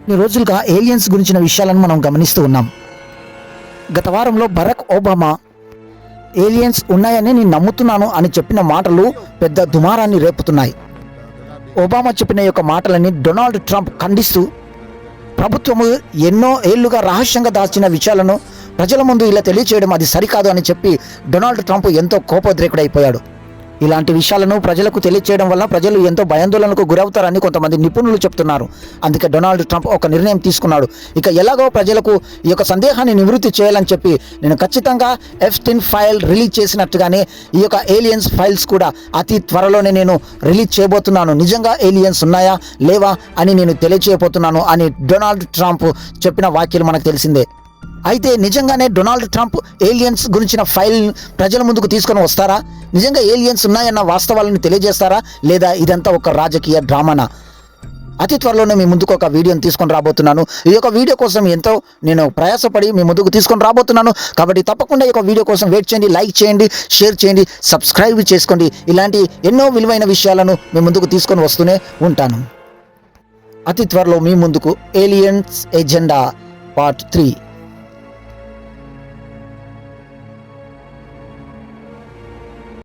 కొన్ని రోజులుగా ఏలియన్స్ గురించిన విషయాలను మనం గమనిస్తూ ఉన్నాం. గత వారంలో బరాక్ ఒబామా ఏలియన్స్ ఉన్నాయని నేను నమ్ముతున్నాను అని చెప్పిన మాటలు పెద్ద దుమారాన్ని రేపుతున్నాయి. ఒబామా చెప్పిన యొక్క మాటలని డొనాల్డ్ ట్రంప్ ఖండిస్తూ ప్రభుత్వము ఎన్నో ఏళ్లుగా రహస్యంగా దాచిన విషయాలను ప్రజల ముందు ఇలా తెలియచేయడం అది సరికాదు అని చెప్పి డొనాల్డ్ ట్రంప్ ఎంతో కోపోద్రేకుడైపోయాడు. ఇలాంటి విషయాలను ప్రజలకు తెలియచేయడం వల్ల ప్రజలు ఎంతో భయాందోళనకు గురవుతారని కొంతమంది నిపుణులు చెప్తున్నారు. అందుకే డొనాల్డ్ ట్రంప్ ఒక నిర్ణయం తీసుకున్నాడు. ఇక ఎలాగో ప్రజలకు ఈ యొక్క సందేహాన్ని నివృత్తి చేయాలని చెప్పి నేను ఖచ్చితంగా ఎఫ్స్టీన్ ఫైల్ రిలీజ్ చేసినట్టుగానే ఈ యొక్క ఏలియన్స్ ఫైల్స్ కూడా అతి త్వరలోనే నేను రిలీజ్ చేయబోతున్నాను. నిజంగా ఏలియన్స్ ఉన్నాయా లేవా అని నేను తెలియచేయబోతున్నాను అని డొనాల్డ్ ట్రంప్ చెప్పిన వాక్యాలు మనకు తెలిసిందే. అయితే నిజంగానే డొనాల్డ్ ట్రంప్ ఏలియన్స్ గురించిన ఫైల్ ప్రజల ముందుకు తీసుకొని వస్తారా? నిజంగా ఏలియన్స్ ఉన్నాయన్న వాస్తవాలను తెలియజేస్తారా? లేదా ఇదంతా ఒక రాజకీయ డ్రామానా? అతి త్వరలోనే మీ ముందుకు ఒక వీడియోని తీసుకొని రాబోతున్నాను. ఈ యొక్క వీడియో కోసం ఎంతో నేను ప్రయాసపడి మీ ముందుకు తీసుకొని రాబోతున్నాను. కాబట్టి తప్పకుండా ఈ యొక్క వీడియో కోసం వెయిట్ చేయండి, లైక్ చేయండి, షేర్ చేయండి, సబ్స్క్రైబ్ చేసుకోండి. ఇలాంటి ఎన్నో విలువైన విషయాలను మీ ముందుకు తీసుకొని వస్తూనే ఉంటాను. అతి త్వరలో మీ ముందుకు ఏలియన్స్ ఎజెండా పార్ట్ 3.